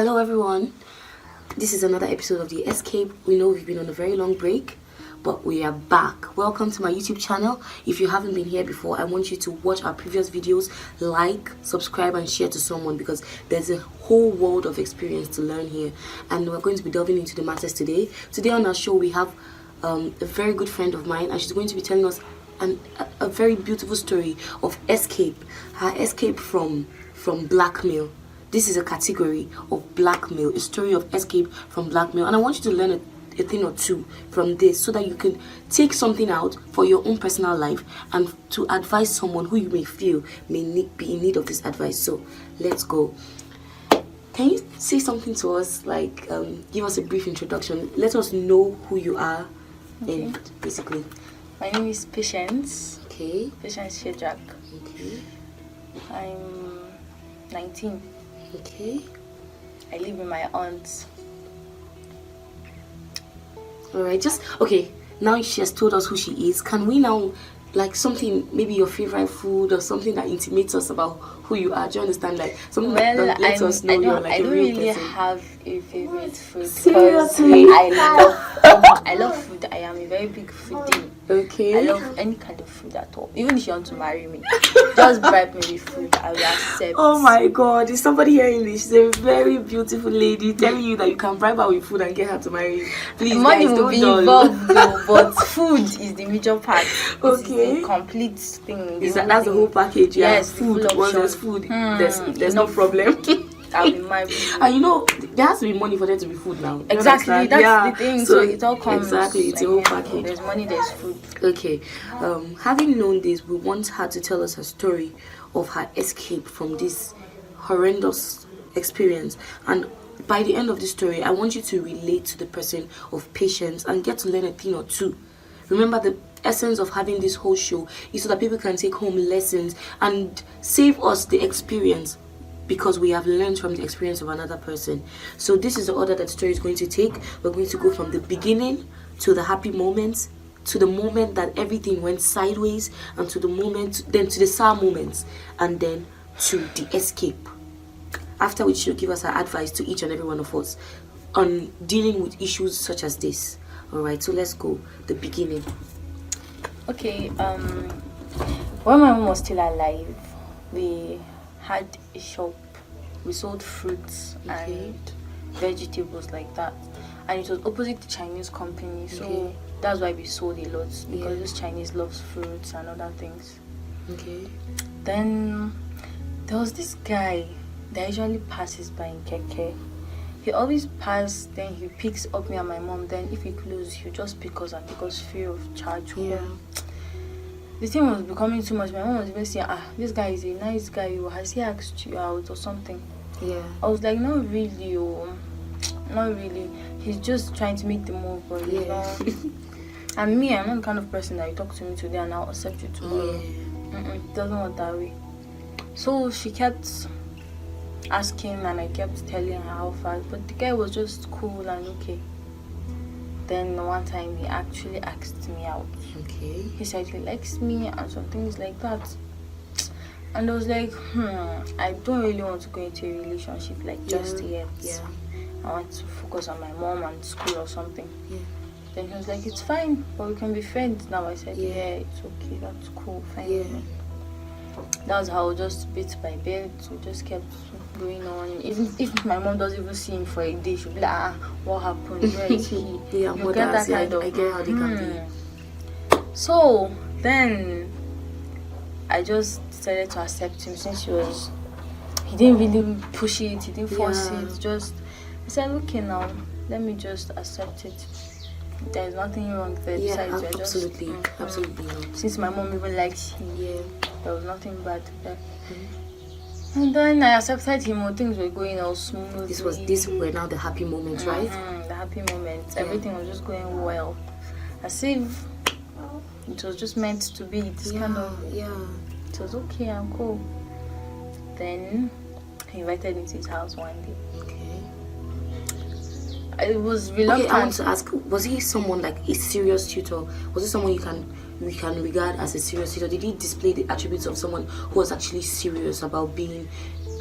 Hello everyone, this is another episode of The Escape. We know we've been on a very long break, but we are back. Welcome to my YouTube channel. If you haven't been here before, I want you to watch our previous videos, like, subscribe and share to someone, because there's a whole world of experience to learn here, and we're going to be delving into the matters today. Today on our show we have a very good friend of mine, and she's going to be telling us a very beautiful story of escape, her escape from blackmail. This is a category of blackmail, a story of escape from blackmail, and I want you to learn a thing or two from this so that you can take something out for your own personal life and to advise someone who you may feel may be in need of this advice. So let's go. Can you say something to us, like give us a brief introduction? Let us know who you are. Okay. And basically, my name is Patience. Okay. Patience Shedrack. Okay. I'm 19. Okay. I live with my aunt. Alright, just okay. Now she has told us who she is. Can we now, like, something, maybe your favorite food or something that intimates us about who you are? Do you understand? Like something that lets us know you're like I a don't real really person. have a favorite food. Seriously? I love food. I am a very big foodie. Okay. I love any kind of food at all. Even if you want to marry me, just bribe me with food. I will accept. Oh my God! Is somebody hearing this? She's a very beautiful lady telling you that you can bribe her with food and get her to marry you. Please, money guys, will don't be dull. involved though, but food is the major part. Okay. It's the complete thing. That's the whole package. Yeah. Yes, the food. full Once there's option. food, there's no Enough. problem. I'll be married. And you know, there has to be money for there to be food now. You Exactly, understand? that's the thing. So it all comes. Exactly, it's a whole package. There's money, there's food. Okay, having known this, we want her to tell us her story of her escape from this horrendous experience. And by the end of the story, I want you to relate to the person of Patience and get to learn a thing or two. Remember, the essence of having this whole show is so that people can take home lessons and save us the experience, because we have learned from the experience of another person. So this is the order that the story is going to take. We're going to go from the beginning to the happy moments, to the moment that everything went sideways, and to the moment, then to the sour moments, and then to the escape. After which she'll give us her advice to each and every one of us on dealing with issues such as this. Alright, so let's go. The beginning. Okay, when my mom was still alive, we had a shop. We sold fruits and vegetables like that, and it was opposite the Chinese company, so that's why we sold a lot, because those Chinese loves fruits and other things. Okay. Then there was this guy that usually passes by in keke. He always passes, then he picks up me and my mom. Then if he closes, he'll just pick us and take us free of charge. The thing was becoming too much. My mom was even saying, this guy is a nice guy. Has he asked you out or something? Yeah. I was like, not really, not really. He's just trying to make the move, but you know. And me, I'm not the kind of person that you talk to me today and I'll accept you tomorrow. It doesn't work that way. So she kept asking, and I kept telling her how fast, but the guy was just cool and okay. Then one time he actually asked me out. Okay. He said he likes me and some things like that. And I was like, I don't really want to go into a relationship like just yet. Yeah. I want to focus on my mom and school or something. Yeah. Then he was like, it's fine, but we can be friends now. I said, yeah, it's okay, that's cool, fine. Yeah. That was how, just bit by bit, we just kept going on. Even if my mom doesn't even see him for a day, she'll be like, what happened? Where is he? Yeah, you get that kind of. I get how they can be. So then I just decided to accept him, since he didn't really push it, he didn't force it. Just I said, okay, now let me just accept it. There's nothing wrong there. Besides, absolutely, absolutely not. Since my mom even likes him, there was nothing bad there. And then I accepted him, when things were going all smooth. These were now the happy moments, right? The happy moments. Everything was just going well, as if it was just meant to be. This kind of it was okay, I'm cool. Then he invited me to his house one day. Okay. I was reluctant. Okay, I want to ask, was he someone like a serious tutor? Was he someone we can regard as a serious tutor? Did he display the attributes of someone who was actually serious about being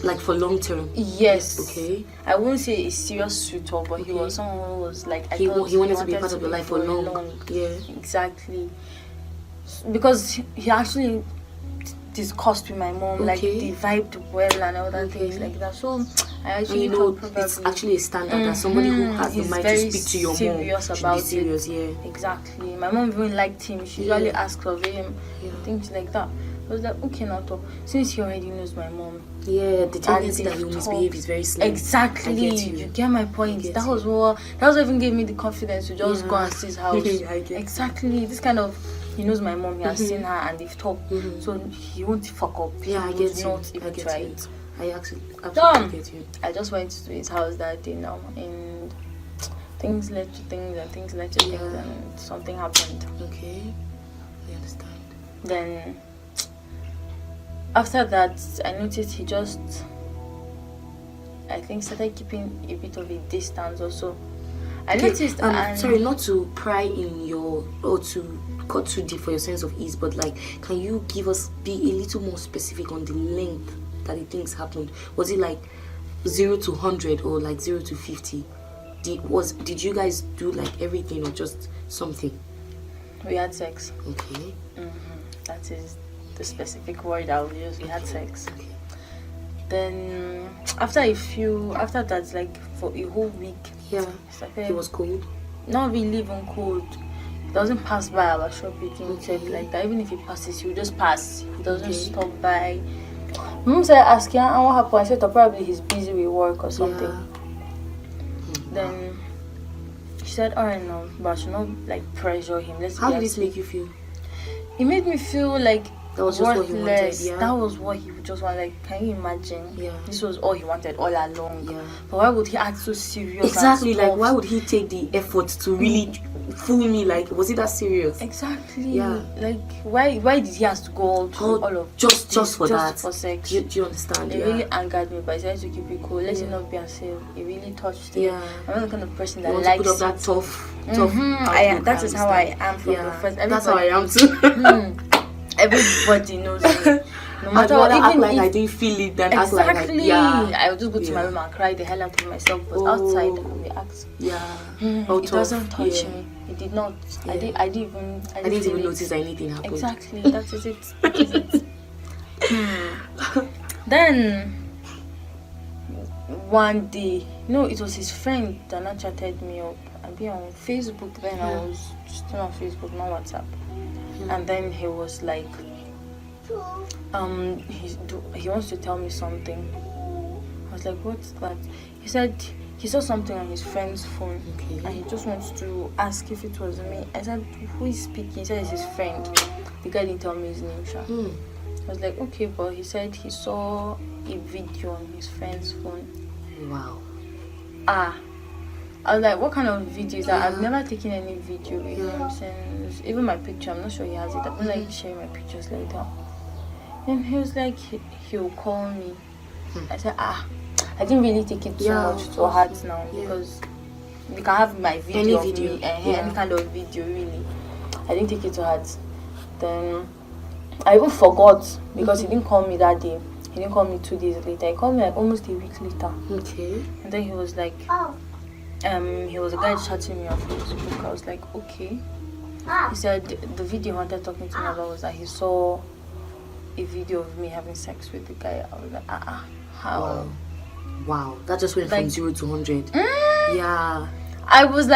Like for long term? Yes. Okay. I wouldn't say a serious suitor, but he was someone who was like, He wanted to be part of your life for long. Yeah. Exactly. Because he actually discussed with my mom, like they vibed well and all that things like that. So I actually thought probably it's actually a standard that somebody who has the mind to speak to your mom should be serious. Yeah. Exactly. My mom even liked him. She usually asks of him, things like that. I was like, okay, now since he already knows my mom. Yeah, the tendency that he will misbehave is very slim. Exactly. You get my point. That was what even gave me the confidence to just go and see his house. Exactly. This kind of, he knows my mom, he has seen her and they've talked. So he won't fuck up. Yeah, I get not even try it. I absolutely get you. I just went to his house that day now, and things led to things and things led to things, and something happened. Okay, I understand. Then after that, I noticed he just, I think, started keeping a bit of a distance also. I noticed. Sorry, not to pry in your, or to cut too deep for your sense of ease, but like, can you be a little more specific on the length that the things happened? Was it like 0 to 100 or like 0 to 50? Did you guys do like everything or just something? We had sex. Okay. That is the specific word I would use. We had sex. Okay. Then after that, like for a whole week. Yeah. He was cold. Not really even cold. He doesn't pass by our shop eating like that. Even if he passes, he will just pass. He doesn't stop by. Mom started asking, and what happened? I said, probably he's busy with work or something. Yeah. Then she said, alright, no, but I should not like pressure him. How did this make you feel? It made me feel like that was just what he wanted. Yeah. That was what he just wanted. Like, can you imagine? Yeah. This was all he wanted all along. Yeah. But why would he act so serious? Exactly. Like, why would he take the effort to really fool me? Like, was it that serious? Exactly. Yeah. Like, why did he have to go all of just for that? For sex? Do you understand? It really angered me, but I said to keep it cool. Let it not be a sale. It really touched me. Yeah. I'm not the kind of person that you likes put up that tough. That is how I am from the first. That's how I am too. Everybody knows me. No matter what, act like I didn't feel it, then act like I would just go to my room and cry the hell out of myself. But outside, I can be asked. Yeah. It doesn't touch me. It did not. Yeah. I didn't even notice that anything happened. Exactly. That is it. That is it. Then one day, it was his friend that now chatted me up. I'd be on Facebook then. I was just on Facebook, not WhatsApp. And then he was like, he wants to tell me something. I was like, what's that? He said he saw something on his friend's phone, and he just wants to ask if it was me. I said, who is speaking? He said it's his friend. The guy didn't tell me his name, Sha. I was like, okay, but he said he saw a video on his friend's phone. Wow. I was like, what kind of video is that? I've never taken any video with him since, even my picture, I'm not sure he has it. I don't like sharing my pictures like that. And he was like, he'll call me. I said, I didn't really take it too much to heart now, because you can have my video of me, any kind of video really. I didn't take it to heart. Then I even forgot, because he didn't call me that day. He didn't call me 2 days later. He called me like almost a week later. Okay. And then he was like, he was a guy chatting me on Facebook. I was like, okay. He said the video he wanted talking to me about was that he saw a video of me having sex with the guy. I was like, how? Wow. That just went from 0 to 100. Yeah. I was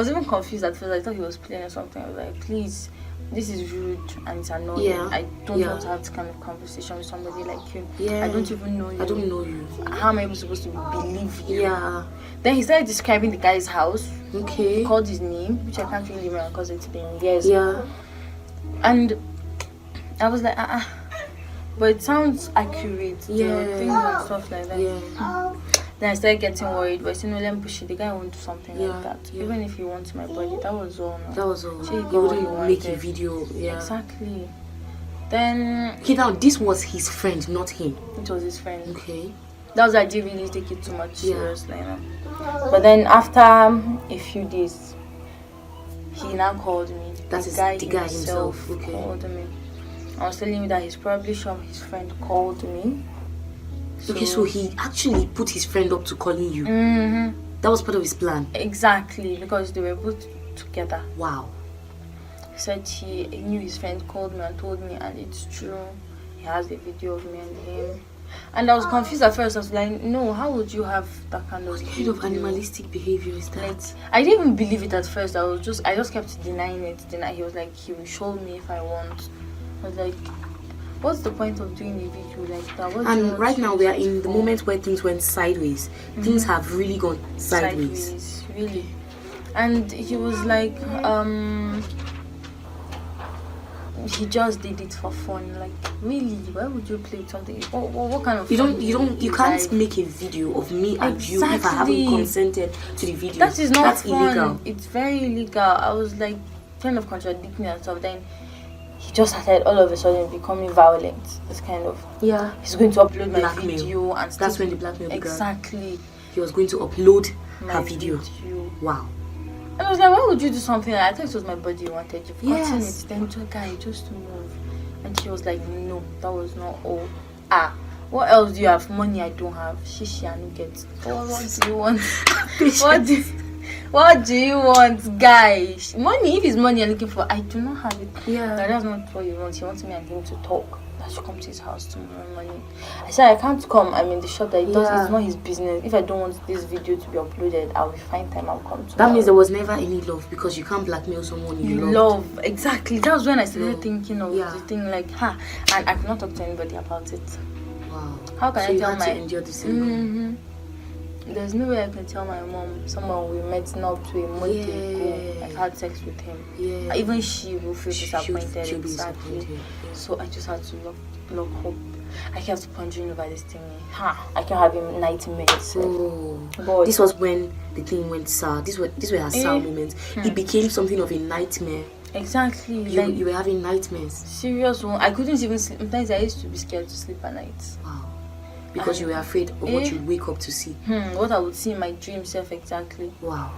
even confused at first. I thought he was playing or something. I was like, please, this is rude and it's annoying. Yeah. I don't want to have this kind of conversation with somebody like you. Yeah. I don't even know you. I don't know you. How am I even supposed to believe you? Yeah. Then he started describing the guy's house. Okay. He called his name, which I can't really remember because it's been years. Yeah. And I was like, but it sounds accurate. Yeah. Things and stuff like that. Yeah. Then I started getting worried, but let me push it. The guy won't do something like that. Yeah. Even if he wants my body, that was all. That was all. He wouldn't make a video. Yeah. Exactly. Then. Okay, now this was his friend, not him. It was his friend. Okay. That was, I didn't really take it too much seriously. But then after a few days, he now called me. That is the guy himself. Okay. Called me. I was telling you that he's probably sure his friend called me Okay, so he actually put his friend up to calling you. That was part of his plan. Exactly, because they were both together. Wow. He said he knew his friend called me and told me, and it's true. He has a video of me and him. And I was confused at first. I was like, no, how would you have that kind of What kind of animalistic behavior is that? Like, I didn't even believe it at first. I just kept denying it. He was like, he will show me if I want. I was like, what's the point of doing a video like that? And right now we are in the moment where things went sideways. Things have really gone sideways. Really. And he was like, he just did it for fun. Like, really, why would you play something? What kind of you can't make a video of me and you if I haven't consented to the video. That is not That's fun. illegal. It's very illegal. I was like kind of contradicting and stuff. Then he just started all of a sudden becoming violent. It's kind of he's going to upload my video and that's when the blackmail began. Exactly. He was going to upload my her video. Wow. And I was like, why would you do something like that? I thought it was my body you wanted. You've gotten it. Then to a guy just to move. And she was like, no, that was not all. What else do you have? Money I don't have. Shishi I don't get. What do you want? What do you want, guys? Money, if it's money you're looking for, I do not have it. Yeah. That's not what he wants. He wants me and him to talk. I should come to his house tomorrow morning. I said, I can't come. I'm in the shop that he does. It's not his business. If I don't want this video to be uploaded, I will find time. I'll come tomorrow. That means there was never any love, because you can't blackmail someone you love. Exactly. That was when I started thinking of the thing like, and I cannot talk to anybody about it. Wow. How can I tell my... endure the same There's no way I can tell my mom someone we met not to a month ago. I've had sex with him. Yeah. Even she will feel disappointed. She'll be Exactly. disappointed. So I just had to lock hope. I kept pondering over this thing. I kept having nightmares. But this was when the thing went sour. These were her sour moments. It became something of a nightmare. Exactly. You were having nightmares. Serious one. I couldn't even sleep. Sometimes I used to be scared to sleep at night. Wow. Because you were afraid of what you'd wake up to see. What I would see in my dream self exactly. Wow.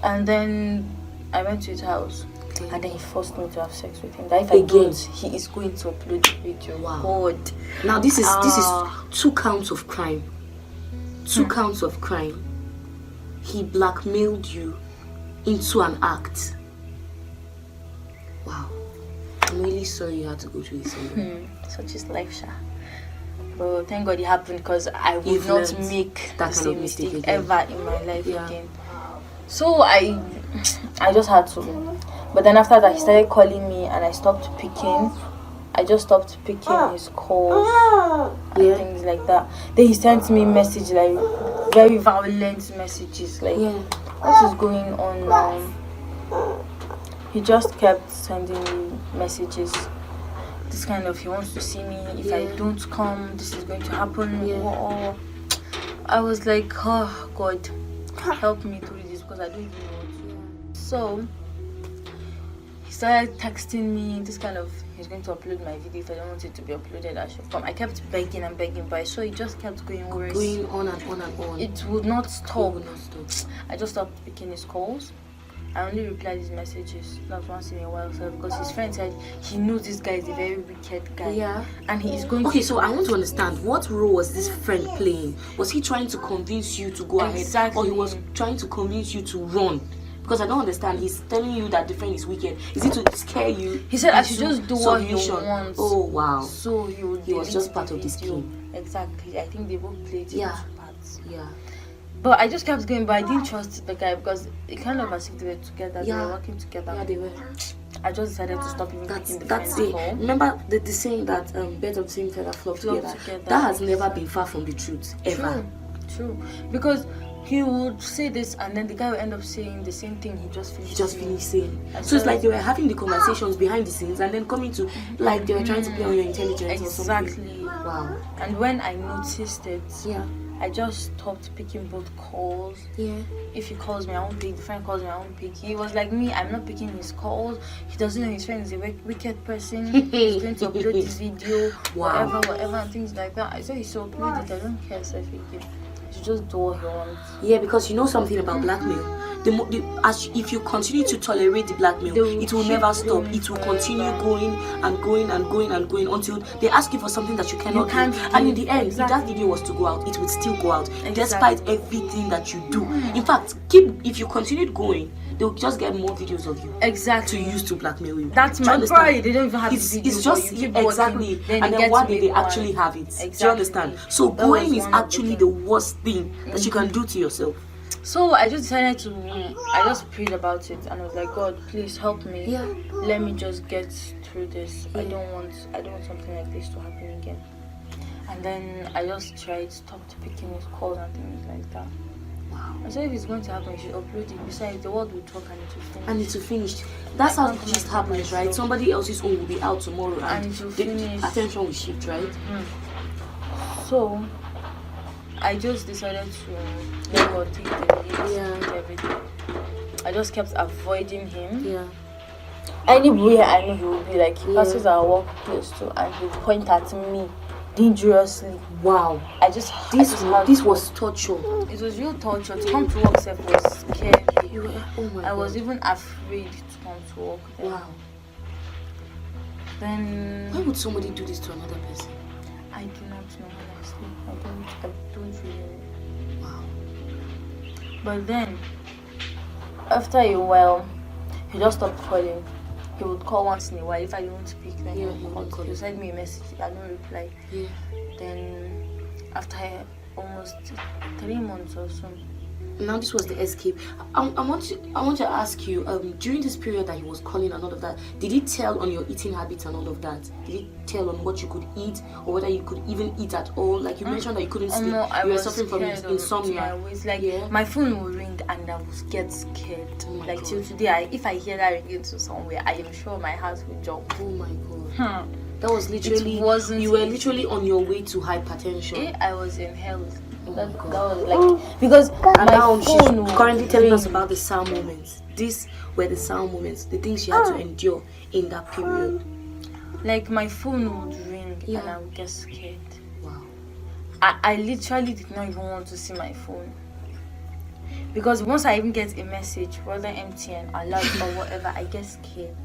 And then I went to his house. And then he forced me to have sex with him. That if I don't, he is going to upload the video. Wow. God. Now this is 2 counts of crime. 2 counts of crime. He blackmailed you into an act. Wow. I'm really sorry you had to go through this. Such is life, Sha. But thank God it happened, because I would not make that the same mistake again. ever in my life again. So I just had to. But then after that, he started calling me and I stopped picking. I just stopped picking his calls and things like that. Then he sent me messages, like very violent messages, like what is going on now? He just kept sending me messages. This kind of, he wants to see me. If I don't come, this is going to happen. I was like, oh God, help me through this, because I don't even know what to do. So he started texting me this kind of, he's going to upload my video. If I don't want it to be uploaded, I should come. I kept begging and begging, but I saw it just kept going worse. Going on and on and on. It would not stop. I just stopped picking his calls. I only replied his messages not once in a while, so because his friend said he knows this guy is a very wicked guy. And he is going to... so I want to understand, what role was this friend playing? Was he trying to convince you to go ahead, or he was trying to convince you to run? Because I don't understand. He's telling you that the friend is wicked. Is it to scare you? He said I should just do what he wants. Oh wow. So he was just part of the scheme. Exactly. I think they both played it in 2 parts. But I just kept going, but I didn't trust the guy, because it kind of as if they were together. They were working together. Yeah, they were. I just decided to stop even picking the friend call. Remember the saying that birds of the same feather flock together? That has never been far from the truth, ever. True. Because he would say this, and then the guy would end up saying the same thing he just finished saying. So it's like they were having the conversations behind the scenes, and then coming to, like, they were trying to play on your intelligence or something. Exactly. Wow. And when I noticed it, I just stopped picking both calls. If he calls me, I won't pick. The friend calls me, I won't pick. He was like me, I'm not picking his calls. He doesn't know his friend is a wicked person. He's going to upload this video, whatever, and things like that. I said he should upload it. I don't care, so again. He should just do what he wants. Yeah, because you know something about blackmail. If you continue to tolerate the blackmail, it will never stop. It will continue going and going and going and going until they ask you for something that you cannot do. And in the end, if that video was to go out, it would still go out, despite everything that you do. In fact, if you continued going, they'll just get more videos of you. Exactly. To use to blackmail you. That's my pride. They don't even have it's, the video. It's just exactly. Working, and then one day they actually have it. Exactly. Do you understand? So going is actually the worst thing that you can do to yourself. So I just decided to. I just prayed about it and I was like, God, please help me. Yeah. Let me just get through this. I don't want something like this to happen again. And then I just stopped picking his calls and things like that. Wow. I said if it's going to happen, you should upload it. Besides, the world will talk and it will finish. And it will finish. That's how it just happens, right? Somebody else's own will be out tomorrow and it will finish. Attention will shift, right? So I just decided to let God take the lead, everything. I just kept avoiding him. Yeah. Anywhere I knew he would be, like he passes our workplace too, and he would point at me dangerously. Wow. This was torture. It was real torture. To come to work was scary. I was even afraid to come to work there. Wow. Then why would somebody do this to another person? I do not know, honestly. I don't really know. Wow. But then after a while, he just stopped calling. He would call once in a while. If I don't speak, then he would call. He send me a message. I don't reply. Yeah. Then after almost 3 months or so. Now this was the escape. I want to ask you, during this period that he was calling and all of that, did he tell on your eating habits and all of that? Did he tell on what you could eat or whether you could even eat at all? Like you mentioned that you couldn't sleep. No, you were suffering from insomnia. My phone would ring and I would get scared. God. Till today, if I hear that ringing to somewhere, I am sure my heart will jump. Oh my God. That was literally. You were literally on your way to hypertension. I was in hell. That was like, because and my now phone she's currently telling us about the sound moments. These were the sound moments, the things she had to endure in that period. Like my phone would ring and I would get scared. Wow. I literally did not even want to see my phone. Because once I even get a message, whether MTN, alert or whatever, I get scared.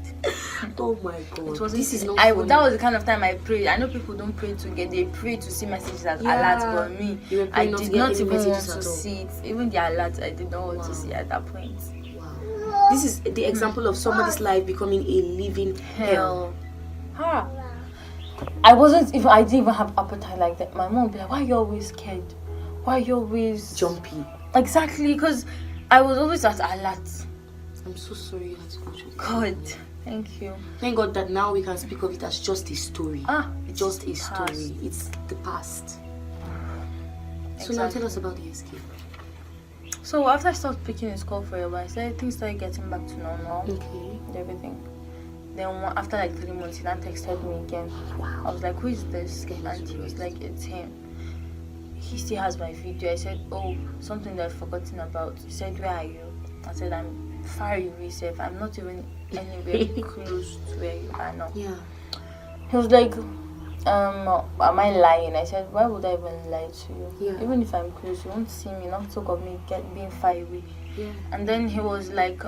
Oh my God. This is not funny. That was the kind of time I prayed. I know people don't pray they pray to see messages as alerts, but me, I did not even want to see it. Even the alerts, I did not want to see at that point. Wow. This is the example of somebody's life becoming a living hell. I didn't even have appetite like that. My mom would be like, why are you always scared? Why are you always jumpy? Exactly, because I was always at alert. I'm so sorry you had to go through that. God, thank you. Thank God that now we can speak of it as just a story. It's just a story. It's the past. So now tell us about the escape. So after I stopped picking his call for a while, things started getting back to normal. Okay. And everything. Then after like 3 months, he then texted me again. Wow. I was like, who is this? And he was like, it's him. He still has my video. I said, oh, something that I've forgotten about. He said, where are you? I said, I'm far away, safe. I'm not even anywhere close to where you are now. Yeah. He was like, am I lying? I said, why would I even lie to you? Yeah. Even if I'm close, you won't see me, not talk of me being far away. Yeah. And then he was like,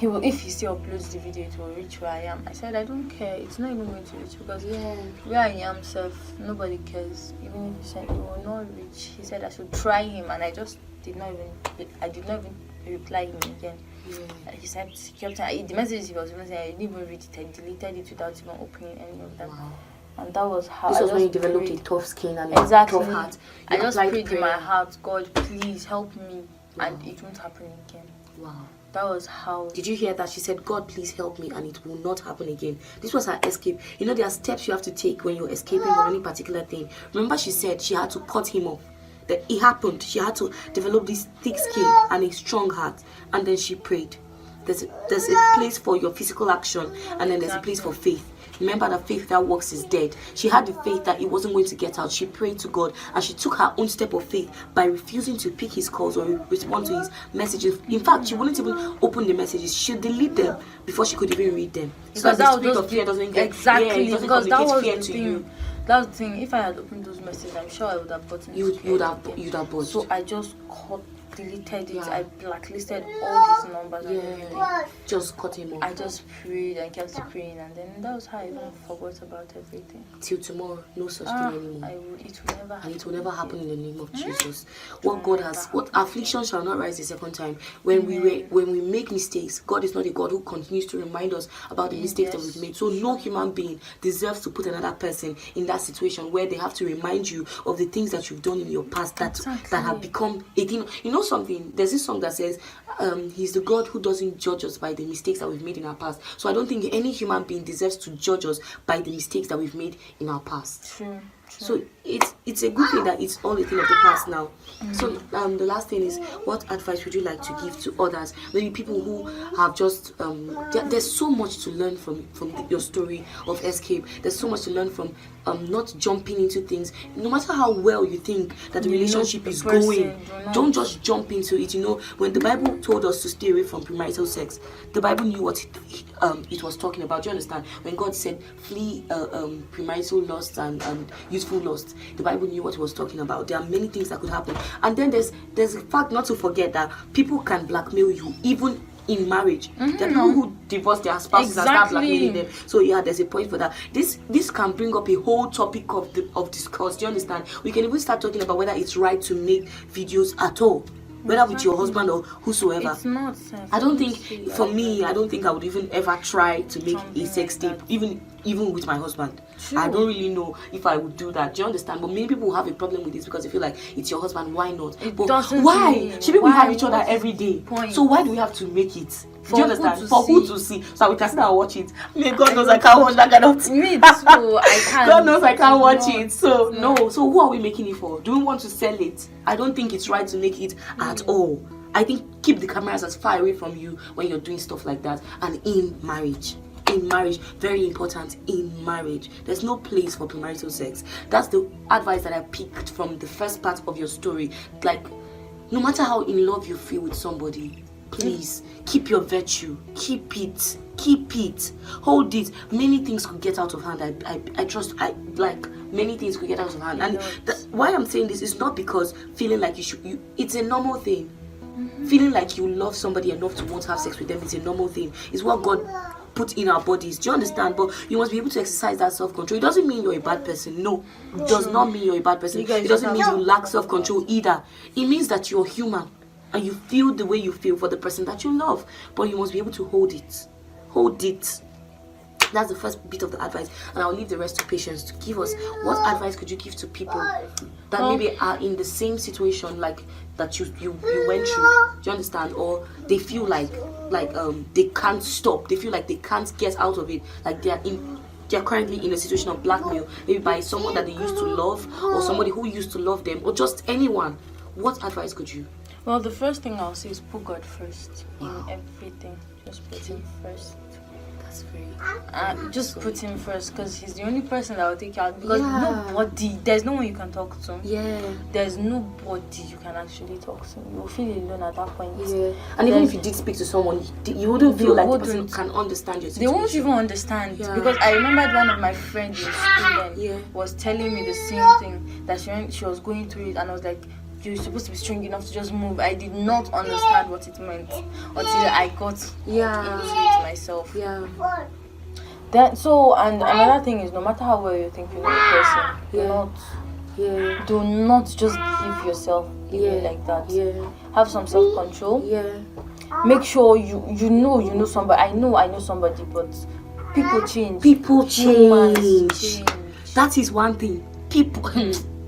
if he still uploads the video, it will reach where I am. I said, I don't care. It's not even going to reach because where I am, nobody cares. Even if he said it will not reach, he said I should try him, and I just did not even reply him again. Yeah. He said he kept saying the messages he was even saying, I didn't even read it. I deleted it without even opening any of them. Wow. And that was how this was when you developed a tough skin and a tough heart. I just prayed in my heart, God, please help me, and it won't happen again. Wow. That was how. Did you hear that? She said, God, please help me and it will not happen again. This was her escape. You know, there are steps you have to take when you're escaping from any particular thing. Remember, she said she had to cut him off. That it happened. She had to develop this thick skin and a strong heart. And then she prayed. There's a place for your physical action, and then there's a place for faith. Remember that faith that works is dead. She had the faith that it wasn't going to get out. She prayed to God and she took her own step of faith by refusing to pick his calls or respond to his messages. In fact, she wouldn't even open the messages. She'd delete them before she could even read them. Because so that the spirit of fear doesn't get exactly. it doesn't because that was fear the to thing. you. That's the thing. If I had opened those messages, I'm sure I would have gotten. You'd have bought. So I just deleted it. Yeah. I blacklisted all his numbers and everything. Just cut him off. I just prayed and kept praying, and then that was how I even forgot about everything. Till tomorrow, no such thing anymore. It will never happen. And it will never happen in the name of Jesus. What affliction shall not rise the second time. When we make mistakes, God is not a God who continues to remind us about the mistakes that we've made. So no human being deserves to put another person in that situation where they have to remind you of the things that you've done in your past that have become a thing. You know something? There's this song that says, He's the God who doesn't judge us by the mistakes that we've made in our past. So I don't think any human being deserves to judge us by the mistakes that we've made in our past. True. So it's a good thing that it's all a thing of the past now. So the last thing is, what advice would you like to give to others? Maybe people who have just there's so much to learn from your story of escape. There's so much to learn from not jumping into things. No matter how well you think that the relationship is going, don't just jump into it. You know, when the Bible told us to stay away from premarital sex, the Bible knew what it was talking about. Do you understand? When God said flee premarital lust and youthful lust, the Bible knew what it was talking about. There are many things that could happen. And then there's a fact not to forget that people can blackmail you even in marriage. There are people who divorce their spouses and start blackmailing them. So yeah, there's a point for that. This can bring up a whole topic of discourse. Do you understand? We can even start talking about whether it's right to make videos at all, whether with your husband or whosoever. It's not safe. I don't think, for me, I don't think I would even ever try to make a sex tape, even with my husband. True. I don't really know if I would do that. Do you understand? But many people have a problem with this because they feel like it's your husband. Why not? Why? Maybe we have each other every day. So why do we have to make it? Do you understand? For who to see? So we can sit and watch it. God knows I can't watch that kind of thing. Me too. I can't. God knows I can't watch it. So no. So who are we making it for? Do we want to sell it? I don't think it's right to make it at all. I think keep the cameras as far away from you when you're doing stuff like that. And in marriage, very important, in marriage, there's no place for premarital sex. That's the advice that I picked from the first part of your story. Like, no matter how in love you feel with somebody, please keep your virtue, keep it, hold it. Many things could get out of hand. I trust many things could get out of hand. And why I'm saying this is not because feeling like it's a normal thing. Feeling like you love somebody enough to want to have sex with them is a normal thing. It's what God put in our bodies. Do you understand? But you must be able to exercise that self-control. It doesn't mean you're a bad person. No, it does not mean you're a bad person. It doesn't mean you lack self-control either. It means that you're human and you feel the way you feel for the person that you love. But you must be able to hold it. That's the first bit of the advice, and I'll leave the rest to Patience to give us. What advice could you give to people that maybe are in the same situation like that you went through? Do you understand? Or they feel like they can't stop. They feel like they can't get out of it. Like they're currently in a situation of blackmail, maybe by someone that they used to love, or somebody who used to love them, or just anyone. What advice could you? Well, the first thing I'll say is put God first in everything. Just put Him first. That's very. Just put Him first, because He's the only person that will take you out. Because there's no one you can talk to. Yeah. There's nobody you can actually talk to. You'll feel alone at that point. Yeah. And even if you did speak to someone, you wouldn't feel like the person can understand your situation. They won't even understand. Yeah. Because I remembered one of my friends in school then was telling me the same thing, that she was going through it, and I was like, you're supposed to be strong enough to just move. I did not understand what it meant until I got into it myself. Yeah. And another thing is, no matter how well you think you know the person, do not just give yourself away like that. Yeah. Have some self-control. Yeah. Make sure you know somebody. I know somebody, but people change. Change. That is one thing. People.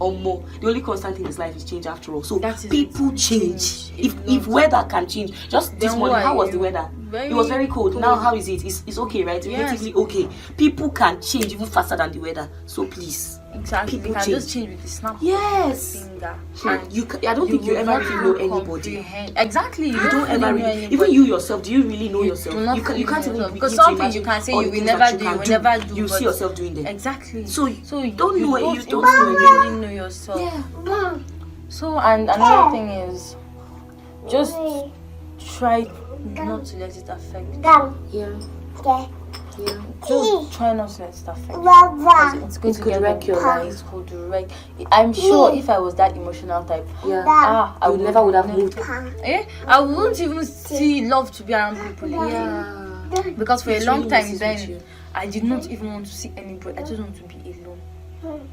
Or more. The only constant thing in this life is change after all. So people change. If weather can change. Just this morning, how was the weather? It was very cold. Now how is it? It's okay, right? It's relatively okay. People can change even faster than the weather. So please. Exactly. People can just change with the snap of finger. I don't think you ever really know anybody. Exactly. You don't ever really. Even you yourself, do you really know yourself? You can't even begin because to something imagine you can say all you the will things never that do. you You will can never do. You see yourself doing them. Exactly. So you don't really know yourself. Yeah. So and another thing is, just try not to let it affect you. just try not to let it affect you, because it's going to could wreck your life. It could wreck. I'm sure if I was that emotional type, I would never would have moved. I wouldn't even see love to be around people again. Because for a long time then, I did not even want to see anybody. I just want to be alone.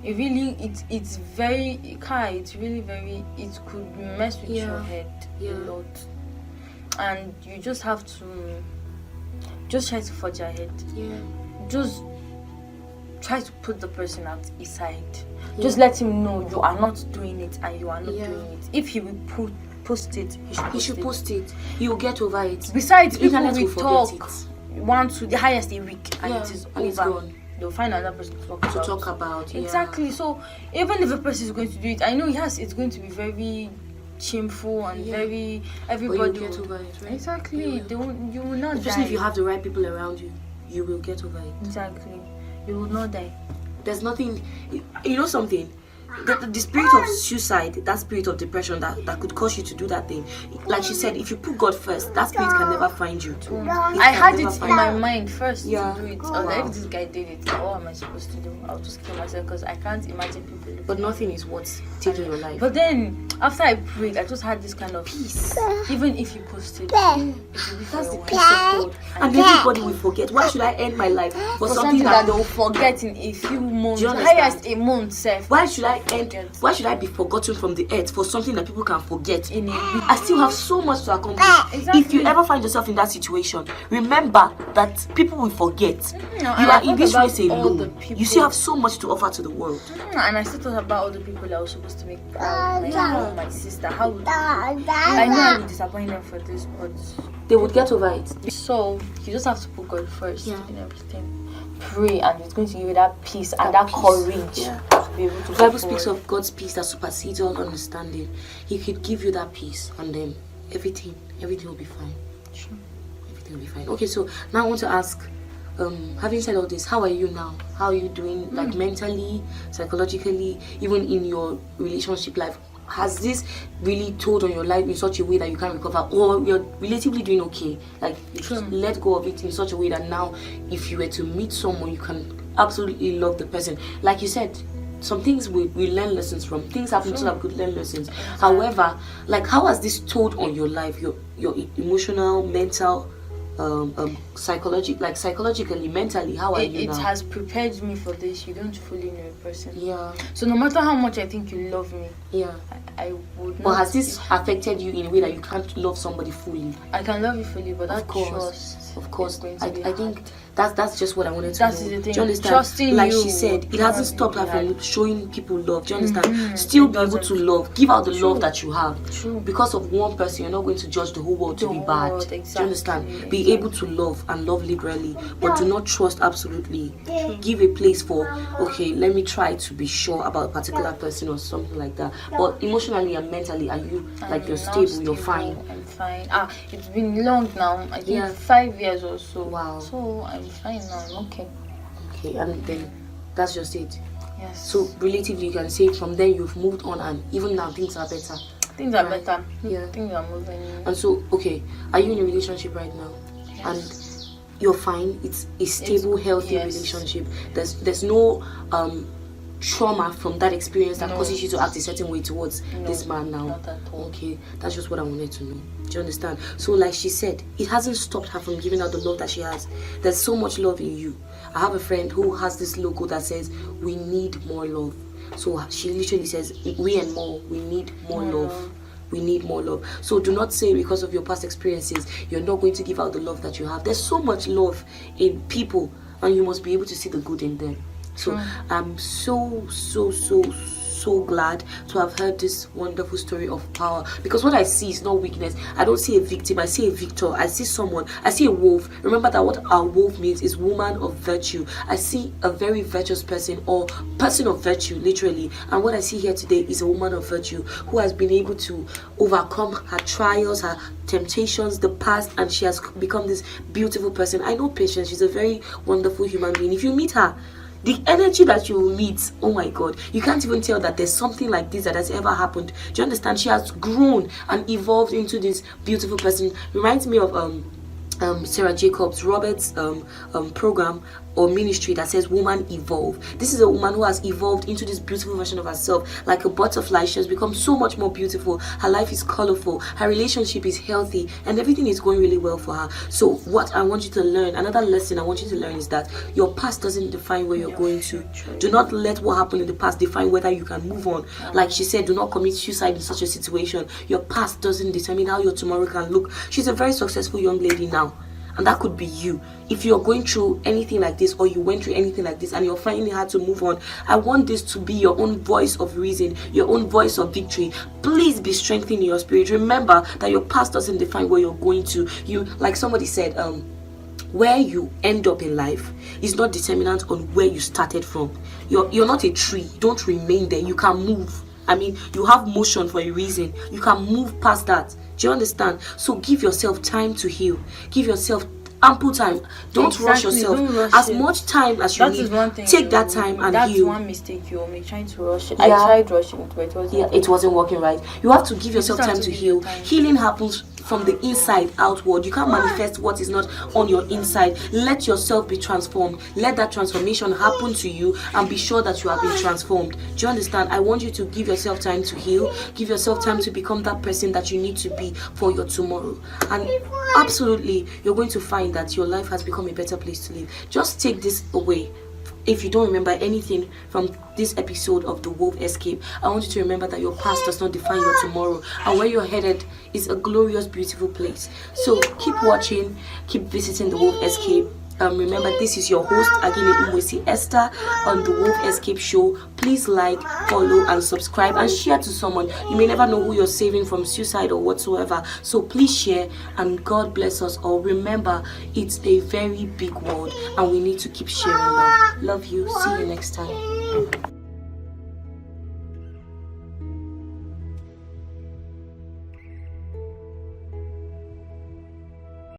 It really, it's very, it's really very, it could mess with your head a lot. And you just have to just try to forge ahead. Just try to put the person out his side. Just let him know you are not doing it and you are not doing it. If he will post it, he should post it. He will get over it. Besides, people will talk once to the highest a week and it is over. It's gone. They'll find another person to talk about. Exactly. So even if a person is going to do it, I know it's going to be very shameful and very, everybody will get over it, right? Exactly. You will not Especially die. if you have the right people around you, you will get over it. Exactly. You will not die. There's nothing, you know something, the spirit of suicide, that spirit of depression that could cause you to do that thing, like she said, if you put God first, that spirit can never find you. I had it in my mind first to do it. Wow. If this guy did it, what am I supposed to do? I'll just kill myself because I can't imagine people looking. But nothing is what's taking your life. But then after I prayed, I just had this kind of peace. Even if you post it, That's the peace of God. And everybody will forget. Why should I end my life for something that they'll forget in a few months? Do you understand? Highest a month, self. Why should I be forgotten from the earth for something that people can forget? In a week. I still have so much to accomplish. Exactly. If you ever find yourself in that situation, remember that people will forget. You are in this race alone. You still have so much to offer to the world. And I still thought about all the people I was supposed to make proud. My mom, my sister. How would I know I would disappoint them for this, but They would get over it. so you just have to put God first in everything. Pray, and it's going to give you that peace and that courage to be able to The Bible speaks of God's peace that supersedes all understanding. He could give you that peace, and then everything will be fine. Sure. Everything will be fine. Okay, so now I want to ask, having said all this, how are you now? How are you doing, like mentally, psychologically, even in your relationship life? Has this really told on your life in such a way that you can't recover, or you're relatively doing okay? Like you just let go of it in such a way that now, if you were to meet someone, you can absolutely love the person. Like you said, some things we learn lessons from. Things happen so that we could learn lessons. However, like how has this told on your life, your emotional, mental, psychologically, mentally? How are you now? It has prepared me for this. You don't fully know a person. Yeah. So no matter how much I think you love me, I would not. But has this affected you in a way that you can't love somebody fully? I can love you fully, but that Of course. I think hard. that's just what I wanted to That's know. the thing. Do you understand? Trusting like you she said, it hasn't stopped her from showing people love. Do you understand? Still It be able doesn't. to love, give out the love that you have. True. Because of one person, you're not going to judge the whole world to be whole bad. world, Do you understand? exactly. Be able to love and love liberally, but do not trust absolutely. Give a place for, okay, let me try to be sure about a particular person or something like that. But emotionally and mentally, are you like you're now stable, you're fine? I'm fine. It's been long now. I think 5 years or so. Wow. So I'm fine now. I'm okay. Okay, and then that's just it. Yes. So relatively, you can say from then you've moved on, and even now things are better. things are better. Yeah. Things are moving. And so, okay, are you in a relationship right now? Yes. And you're fine. It's a stable, healthy relationship. There's no trauma from that experience that causes you to act a certain way towards this man now. Not at all. Okay, that's just what I wanted to know. Do you understand? So like she said, it hasn't stopped her from giving out the love that she has. There's so much love in you. I have a friend who has this logo that says, we need more love. So she literally says, we and more, we need more love. We need more love. So do not say because of your past experiences, you're not going to give out the love that you have. There's so much love in people, and you must be able to see the good in them. So I'm so glad to have heard this wonderful story of power, because what I see is not weakness. I don't see a victim, I see a victor. I see someone, I see a wolf. Remember that what our wolf means is woman of virtue. I see a very virtuous person, or person of virtue, literally. And what I see here today is a woman of virtue who has been able to overcome her trials, her temptations, the past, and she has become this beautiful person. I know Patience, she's a very wonderful human being. If you meet her, the energy that you will meet, oh my God, you can't even tell that there's something like this that has ever happened. Do you understand? She has grown and evolved into this beautiful person. Reminds me of Sarah Jacobs Roberts program or ministry that says woman evolve. This is a woman who has evolved into this beautiful version of herself. Like a butterfly, she has become so much more beautiful. Her life is colorful, her relationship is healthy, and everything is going really well for her. So what I want you to learn, another lesson I want you to learn, is that your past doesn't define where you're going to. Do not let what happened in the past define whether you can move on. Like she said, do not commit suicide in such a situation. Your past doesn't determine how your tomorrow can look. She's a very successful young lady now, and that could be you. If you're going through anything like this, or you went through anything like this and you're finding it hard to move on, I want this to be your own voice of reason, your own voice of victory. Please be strengthened in your spirit. Remember that your past doesn't define where you're going to. You, like somebody said, where you end up in life is not determinant on where you started from. You're not a tree. Don't remain there. You can move. I mean, you have motion for a reason. You can move past that. Do you understand? So give yourself time to heal. Give yourself ample time. Don't rush yourself. Don't rush as it. much time as you That need. is one thing. Take that time and that's heal. one mistake you make, trying to rush it. Yeah. I tried rushing it, but it wasn't. Yeah, it wasn't working right. You have to give yourself just have time to to give heal. you time. Healing happens from the inside outward. You can't manifest what is not on your inside. Let yourself be transformed. Let that transformation happen to you, and be sure that you have been transformed. Do you understand? I want you to give yourself time to heal. Give yourself time to become that person that you need to be for your tomorrow. And absolutely, you're going to find that your life has become a better place to live. Just take this away. If you don't remember anything from this episode of The Wolf Escape, I want you to remember that your past does not define your tomorrow, and where you're headed is a glorious, beautiful place. So keep watching, keep visiting The Wolf Escape. Remember, this is your host Agile Umwesi Esther on The Wolf Escape Show. Please like, follow, and subscribe, and share to someone. You may never know who you're saving from suicide or whatsoever. So please share, and God bless us all. Remember, it's a very big world, and we need to keep sharing love. Love you. See you next time.